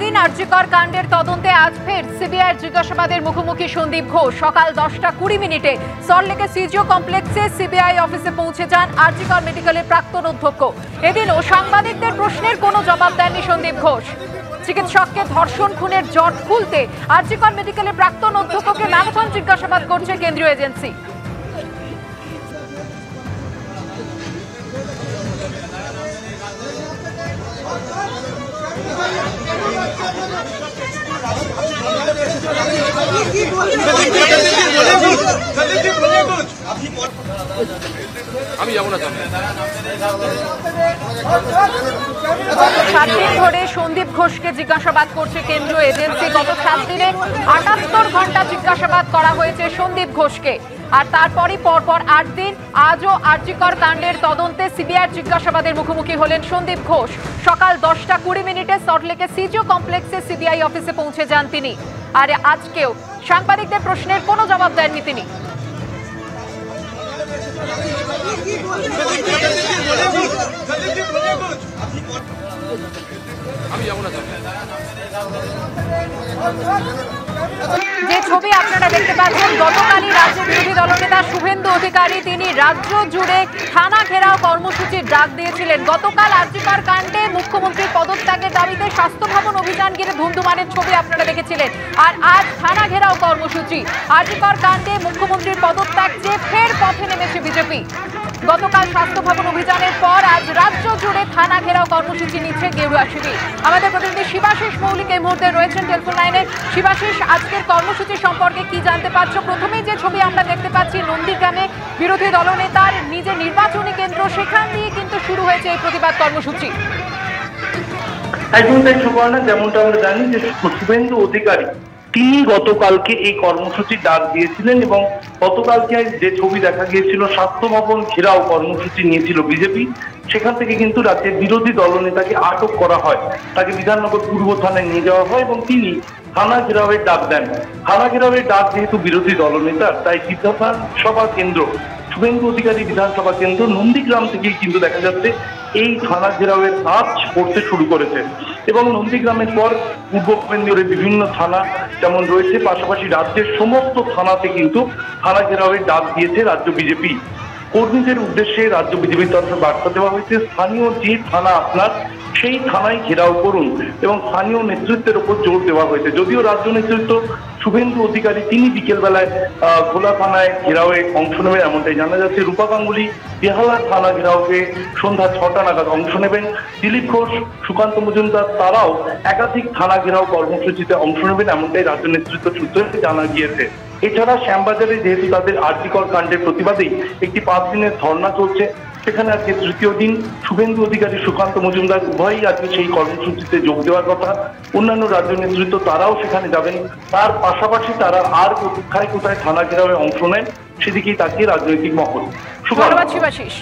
দিন আরজিকর কাণ্ডের তদন্তে আজ ফের সিবিআইয়ের জিজ্ঞাসাবাদের মুখোমুখি সন্দীপ ঘোষ। সকাল 10:20 সল্টলেকের সিজিও কমপ্লেক্সে সিবিআই অফিসে পৌঁছে যান আরজিকর মেডিকেলের প্রাক্তন অধ্যক্ষ। এদিনও সাংবাদিকদের প্রশ্নের কোনো জবাব দেননি সন্দীপ ঘোষ। চিকিৎসককে ধর্ষণ খুনের জট খুলতে আরজিকর মেডিকেলের প্রাক্তন অধ্যক্ষকে ম্যারাথন জিজ্ঞাসাবাদ করছে কেন্দ্রীয় এজেন্সি। আমি যাব না। 7 দিন ধরে সন্দীপ ঘোষকে জিজ্ঞাসাবাদ করছে কেন্দ্রীয় এজেন্সি। গত 7 দিনে 78 ঘন্টা জিজ্ঞাসাবাদ করা হয়েছে সন্দীপ ঘোষকে। আর তারপরই পরপর 8 দিন আজও আরজিকর কাণ্ডের তদন্তে সিবিআইয়ের জিজ্ঞাসাবাদের মুখোমুখি হলেন সন্দীপ ঘোষ। সকাল 10:20 সল্টলেকের সিজিও কমপ্লেক্সে সিবিআই অফিসে পৌঁছে যান তিনি। আর আজকেও সাংবাদিকদের প্রশ্নের কোনো জবাব দেননি তিনি। যে ছবি আপনারা দেখতে পাচ্ছেন, গতকালই রাজ্য বিরোধী দলনেতা শুভেন্দু অধিকারী তিনি রাজ্য জুড়ে থানা ঘেরাও কর্মসূচির ডাক দিয়েছিলেন। গতকাল আরজিকর কাণ্ডে মুখ্যমন্ত্রীর পদত্যাগের দাবিতে স্বাস্থ্য ভবন অভিযান ঘিরে ধুমধুমারের ছবি আপনারা দেখেছিলেন। আর আজ থানা ঘেরাও কর্মসূচি। আরজিকর কাণ্ডে মুখ্যমন্ত্রীর পদত্যাগ চেয়ে ফের পথে নেমেছে বিজেপি। গতকাল স্বাস্থ্য ভবন অভিযানের পর আজ রাজ্য জুড়ে থানা ঘেরাও কর্মসূচি নিচ্ছে গেরুয়া শিবির। আমাদের প্রতিনিধি শিবাশিস মৌলিক এই মুহূর্তে রয়েছেন টেলিফোন লাইনে। শিবাশিস, আজকের কর্মসূচি সম্পর্কে কি জানতে পারছো? প্রথমেই যে ছবি আমরা দেখতে পাচ্ছি, নন্দীগ্রামে বিরোধী দলনেতার নিজের নির্বাচনী কেন্দ্র, সেখান দিয়ে কিন্তু শুরু হয়েছে এই প্রতিবাদ কর্মসূচি। একদম তাই সুবর্ণা, যেমনটা আমরা জানি যে শুভেন্দু অধিকারী তিনি গতকালকে এই কর্মসূচির ডাক দিয়েছিলেন এবং গতকালকে যে ছবি দেখা গিয়েছিল স্বাস্থ্য ভবন ঘেরাও কর্মসূচি নিয়েছিল বিজেপি, সেখান থেকে কিন্তু রাজ্যের বিরোধী দলনেতাকে আটক করা হয়, তাকে বিধাননগর পূর্ব থানায় নিয়ে যাওয়া হয় এবং তিনি থানা ঘেরাওয়ের ডাক দেন। থানা ঘেরাওয়ের ডাক যেহেতু বিরোধী দলনেতার, তাই বিধানসভা কেন্দ্র শুভেন্দু অধিকারী বিধানসভা কেন্দ্র নন্দীগ্রাম থেকেই কিন্তু দেখা যাচ্ছে এই থানা ঘেরাওয়ের কাজ করতে শুরু করেছে এবং নন্দীগ্রামের পর পূর্ব মেদিনীপুরের বিভিন্ন থানা যেমন রয়েছে, পাশাপাশি রাজ্যের সমস্ত থানাতে কিন্তু থানা ঘেরাওয়ের ডাক দিয়েছে রাজ্য বিজেপি। কর্মীদের উদ্দেশ্যে রাজ্য বিজেপির তরফে বার্তা দেওয়া হয়েছে, স্থানীয় যে থানা আপনার সেই থানায় ঘেরাও করুন এবং স্থানীয় নেতৃত্বের ওপর জোর দেওয়া হয়েছে। যদিও রাজ্য নেতৃত্ব শুভেন্দু অধিকারী তিনি বিকেলবেলায় ভোলা থানায় ঘেরাওয়ে অংশ নেবেন এমনটাই জানা যাচ্ছে। রূপা গাঙ্গুলি বেহালা থানা ঘেরাওকে সন্ধ্যা 6টা নাগাদ অংশ নেবেন। দিলীপ ঘোষ, সুকান্ত মজুমদার তারাও একাধিক থানা ঘেরাও কর্মসূচিতে অংশ নেবেন এমনটাই রাজ্য নেতৃত্ব সূত্রে জানা গিয়েছে। এছাড়া শ্যামবাজারে যেহেতু তাদের আরজিকর কাণ্ডের প্রতিবাদেই একটি 5 দিনের ধর্ণা চলছে, সেখানে আজকে তৃতীয় দিন শুভেন্দু অধিকারী, সুকান্ত মজুমদার উভয়ই আজকে সেই কর্মসূচিতে যোগ দেওয়ার কথা। অন্যান্য রাজ্য নেতৃত্ব তারাও সেখানে যাবেন। তার পাশাপাশি তারা আর কোথায় কোথায় থানা ঘেরাওয়ে অংশ নেন সেদিকেই তাকিয়ে রাজনৈতিক মহল। ধন্যবাদ শিবাশিস।